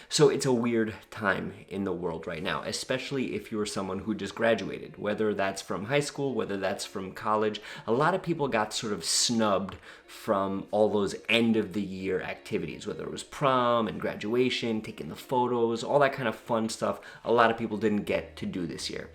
So it's a weird time in the world right now, especially if you're someone who just graduated, whether that's from high school, whether that's from college. A lot of people got sort of snubbed from all those end of the year activities, whether it was prom and graduation, taking the photos, all that kind of fun stuff. A lot of people didn't get to do this year.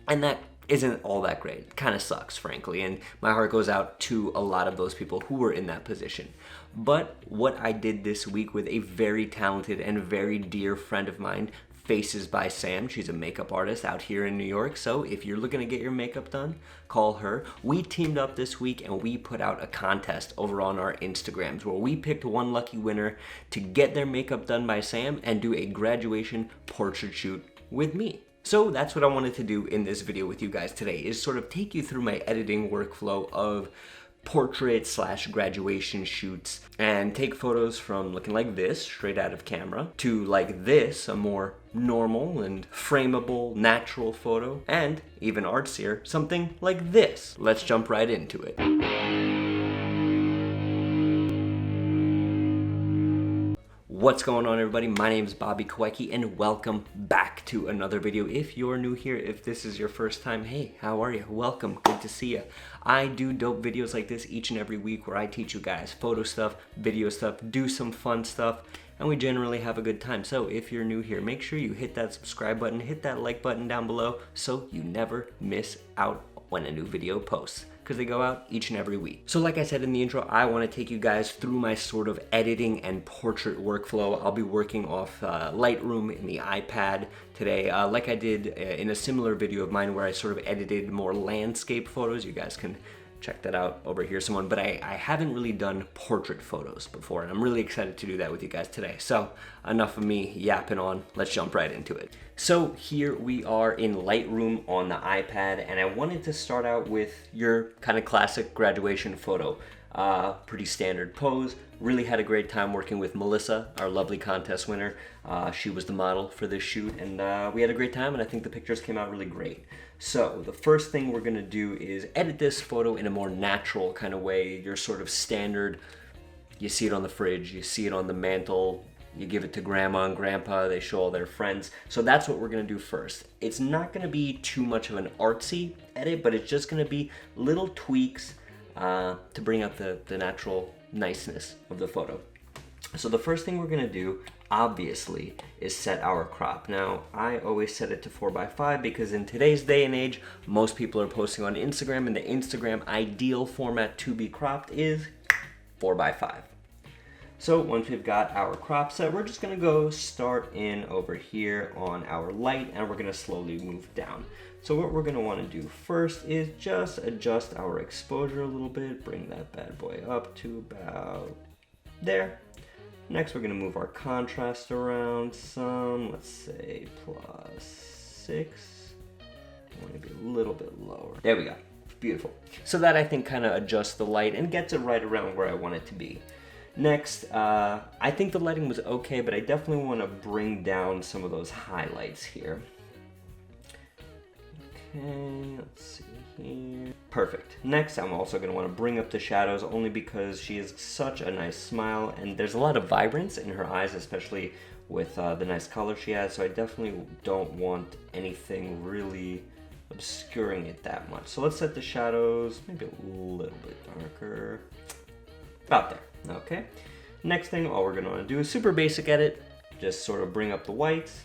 And that isn't all that great. It kind of sucks, frankly, and my heart goes out to a lot of those people who were in that position. But what I did this week with a very talented and very dear friend of mine, Faces by Sam. She's a makeup artist out here in New York, so if you're looking to get your makeup done, call her. We teamed up this week and we put out a contest over on our Instagrams where we picked one lucky winner to get their makeup done by Sam and do a graduation portrait shoot with me. So that's what I wanted to do in this video with you guys today, is sort of take you through my editing workflow of portrait / graduation shoots and take photos from looking like this, straight out of camera, to like this, a more normal and frameable, natural photo, and even artsier, something like this. Let's jump right into it. What's going on, everybody? My name is Bobby Kawecki and welcome back to another video. If you're new here, if this is your first time, hey, how are you? Welcome, good to see you. I do dope videos like this each and every week where I teach you guys photo stuff, video stuff, do some fun stuff, and we generally have a good time. So if you're new here, make sure you hit that subscribe button, hit that like button down below so you never miss out when a new video posts, because they go out each and every week. So like I said in the intro, I want to take you guys through my sort of editing and portrait workflow. I'll be working off Lightroom in the iPad today, like I did in a similar video of mine where I sort of edited more landscape photos. You guys can check that out over here someone, but I haven't really done portrait photos before, and I'm really excited to do that with you guys today. So enough of me yapping on, let's jump right into it. So here we are in Lightroom on the iPad, and I wanted to start out with your kind of classic graduation photo. Pretty standard pose. Really had a great time working with Melissa, our lovely contest winner. She was the model for this shoot, and we had a great time, and I think the pictures came out really great. So the first thing we're gonna do is edit this photo in a more natural kind of way. Your sort of standard, you see it on the fridge, you see it on the mantle, you give it to grandma and grandpa, they show all their friends. So that's what we're gonna do first. It's not gonna be too much of an artsy edit, but it's just gonna be little tweaks to bring out the natural niceness of the photo. So the first thing we're gonna do, obviously, is set our crop. Now, I always set it to 4:5 because in today's day and age, most people are posting on Instagram, and the Instagram ideal format to be cropped is 4:5. So once we've got our crop set, we're just gonna go start in over here on our light, and we're gonna slowly move down. So what we're gonna wanna do first is just adjust our exposure a little bit, bring that bad boy up to about there. Next, we're gonna move our contrast around some, let's say +6, maybe a little bit lower. There we go, beautiful. So that I think kind of adjusts the light and gets it right around where I want it to be. Next, I think the lighting was okay, but I definitely wanna bring down some of those highlights here. Okay, let's see here. Perfect. Next, I'm also going to want to bring up the shadows only because she has such a nice smile and there's a lot of vibrance in her eyes, especially with the nice color she has. So I definitely don't want anything really obscuring it that much. So let's set the shadows maybe a little bit darker. About there. Okay. Next thing, all we're going to want to do is super basic edit. Just sort of bring up the whites.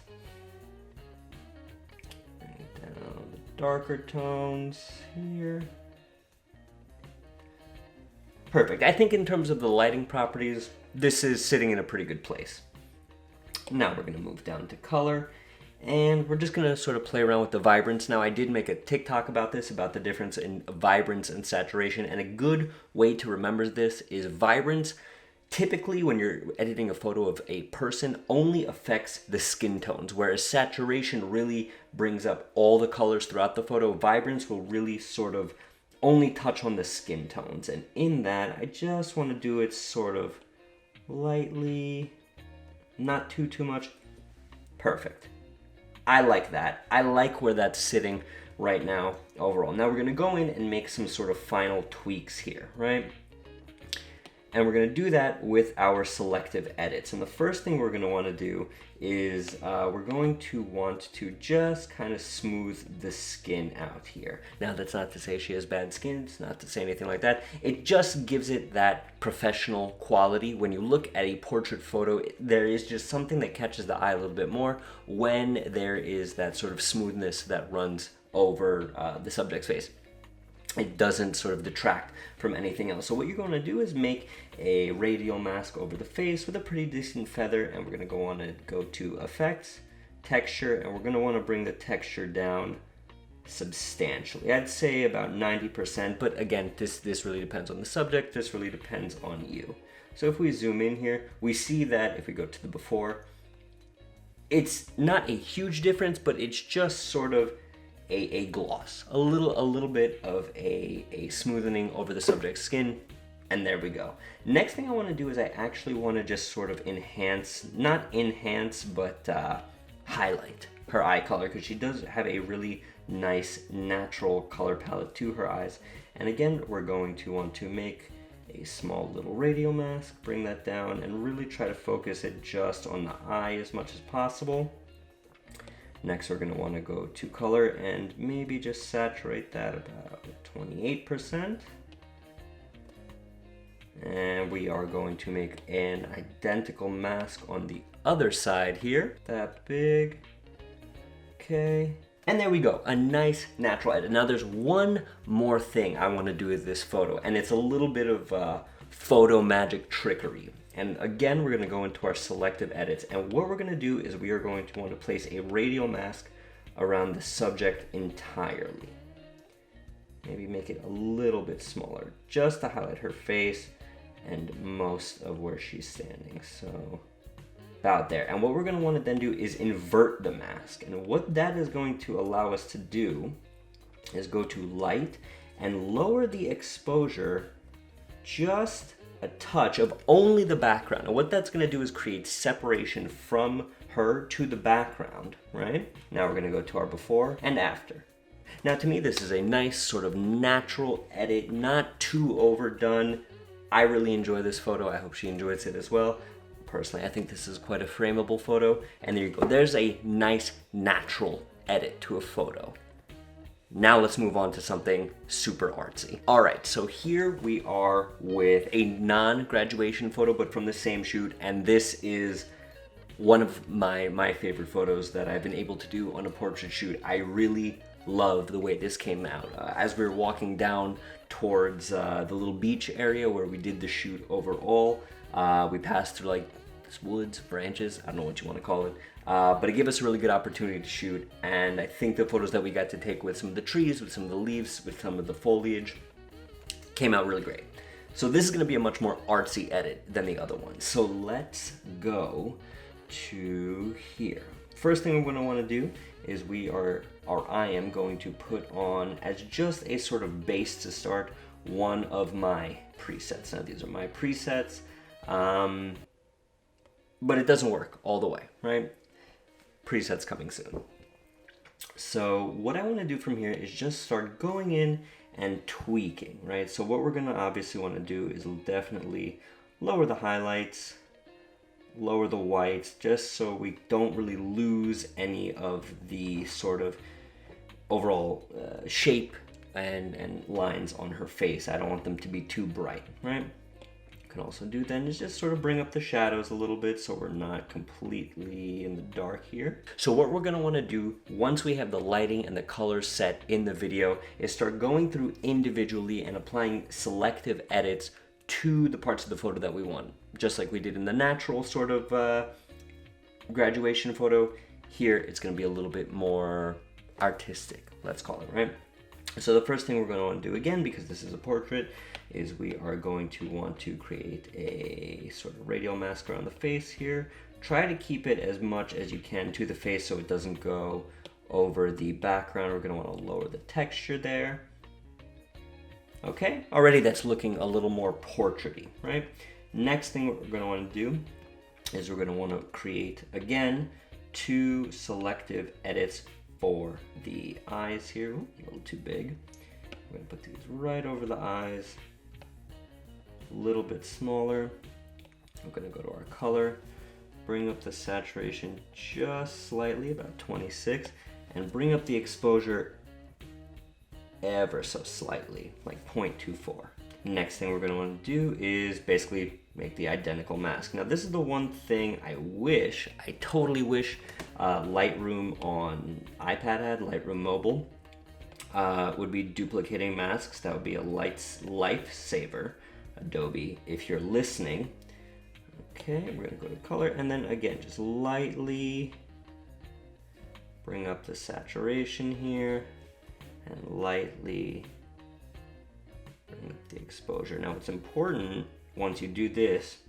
Darker tones here. Perfect. I think in terms of the lighting properties, this is sitting in a pretty good place. Now we're going to move down to color, and we're just going to sort of play around with the vibrance. Now I did make a TikTok about this, about the difference in vibrance and saturation, and a good way to remember this is vibrance typically when you're editing a photo of a person only affects the skin tones, whereas saturation really brings up all the colors throughout the photo. Vibrance will really sort of only touch on the skin tones, and in that I just want to do it sort of lightly, not too much. Perfect. I like that. I like where that's sitting right now overall. Now we're going to go in and make some sort of final tweaks here, right? And we're going to do that with our selective edits. And the first thing we're going to want to do is we're going to want to just kind of smooth the skin out here. Now, that's not to say she has bad skin. It's not to say anything like that. It just gives it that professional quality. When you look at a portrait photo, there is just something that catches the eye a little bit more when there is that sort of smoothness that runs over the subject's face. It doesn't sort of detract from anything else. So what you're going to do is make a radial mask over the face with a pretty decent feather, and we're going to want to go to Effects, Texture, and we're going to want to bring the texture down substantially. I'd say about 90%, but again, this really depends on the subject. This really depends on you. So if we zoom in here, we see that if we go to the before, it's not a huge difference, but it's just sort of a gloss, a little bit of a smoothening over the subject's skin, and there we go. Next thing I want to do is I actually want to just sort of enhance, not enhance, but highlight her eye color, because she does have a really nice natural color palette to her eyes. And again, we're going to want to make a small little radial mask, bring that down, and really try to focus it just on the eye as much as possible. Next, we're going to want to go to color and maybe just saturate that about 28%. And we are going to make an identical mask on the other side here. That big. Okay. And there we go, a nice natural edit. Now there's one more thing I want to do with this photo, and it's a little bit of photo magic trickery. And again, we're going to go into our selective edits, and what we're going to do is we are going to want to place a radial mask around the subject entirely. Maybe make it a little bit smaller, just to highlight her face and most of where she's standing. So about there. And what we're going to want to then do is invert the mask. And what that is going to allow us to do is go to Light and lower the exposure just a touch of only the background. And what that's going to do is create separation from her to the background, right? Now we're going to go to our before and after. Now to me, this is a nice sort of natural edit, not too overdone. I really enjoy this photo. I hope she enjoys it as well. Personally, I think this is quite a frameable photo. And there you go. There's a nice natural edit to a photo. Now let's move on to something super artsy. All right, so here we are with a non-graduation photo, but from the same shoot. And this is one of my favorite photos that I've been able to do on a portrait shoot. I really love the way this came out. As we were walking down towards the little beach area where we did the shoot overall, we passed through like woods, branches, I don't know what you want to call it, but it gave us a really good opportunity to shoot. And I think the photos that we got to take with some of the trees, with some of the leaves, with some of the foliage came out really great. So this is going to be a much more artsy edit than the other one. So let's go to here. First thing we're going to want to do is I am going to put on, as just a sort of base to start, one of my presets. Now these are my presets, but it doesn't work all the way, right? Presets coming soon. So what I want to do from here is just start going in and tweaking, right? So what we're going to obviously want to do is definitely lower the highlights, lower the whites, just so we don't really lose any of the sort of overall shape and lines on her face. I don't want them to be too bright, right? Can also do then is just sort of bring up the shadows a little bit so we're not completely in the dark here. So what we're going to want to do once we have the lighting and the colors set in the video is start going through individually and applying selective edits to the parts of the photo that we want. Just like we did in the natural sort of graduation photo, here it's going to be a little bit more artistic, let's call it, right? So the first thing we're going to want to do, again, because this is a portrait, is we are going to want to create a sort of radial mask around the face here. Try to keep it as much as you can to the face so it doesn't go over the background. We're going to want to lower the texture there. Okay, already that's looking a little more portraity, right? Next thing we're going to want to do is we're going to want to create, again, 2 selective edits for the eyes here. Ooh, a little too big. We're going to put these right over the eyes. a little bit smaller. I'm gonna go to our color, bring up the saturation just slightly, about 26, and bring up the exposure ever so slightly, like 0.24. Next thing we're going to want to do is basically make the identical mask. Now this is the one thing I totally wish Lightroom on iPad had, Lightroom Mobile, would be duplicating masks. That would be a lifesaver, Adobe, if you're listening. Okay, we're going to go to color, and then again, just lightly bring up the saturation here, and lightly bring up the exposure. Now it's important, once you do this,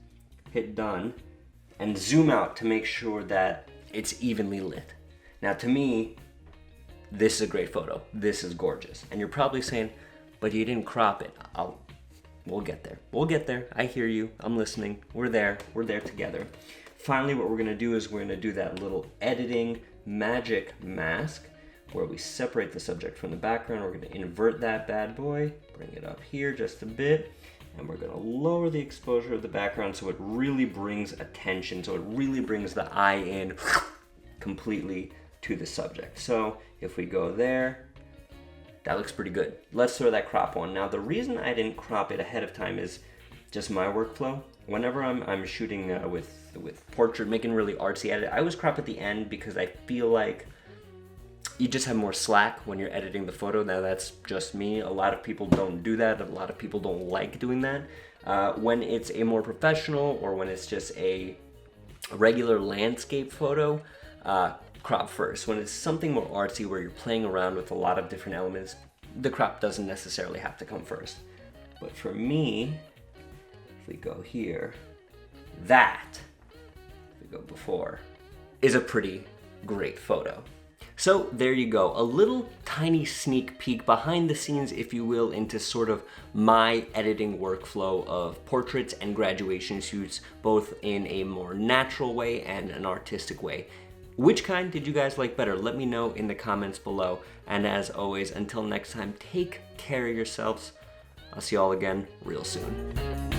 hit done, and zoom out to make sure that it's evenly lit. Now to me, this is a great photo. This is gorgeous. And you're probably saying, but you didn't crop it. We'll get there. We'll get there. I hear you. I'm listening. We're there. We're there together. Finally, what we're gonna do is we're gonna do that little editing magic mask where we separate the subject from the background. We're gonna invert that bad boy, bring it up here just a bit, and we're gonna lower the exposure of the background so it really brings attention, so it really brings the eye in completely to the subject. So if we go there, that looks pretty good. Let's throw that crop on. Now the reason I didn't crop it ahead of time is just my workflow. Whenever I'm shooting with portrait, making really artsy edit, I always crop at the end because I feel like you just have more slack when you're editing the photo. Now that's just me. A lot of people don't do that. A lot of people don't like doing that. When it's a more professional or when it's just a regular landscape photo, crop first. When it's something more artsy where you're playing around with a lot of different elements, the crop doesn't necessarily have to come first. But for me, if we go here, if we go before, is a pretty great photo. So there you go, a little tiny sneak peek behind the scenes, if you will, into sort of my editing workflow of portraits and graduation shoots, both in a more natural way and an artistic way. Which kind did you guys like better? Let me know in the comments below. And as always, until next time, take care of yourselves. I'll see y'all again real soon.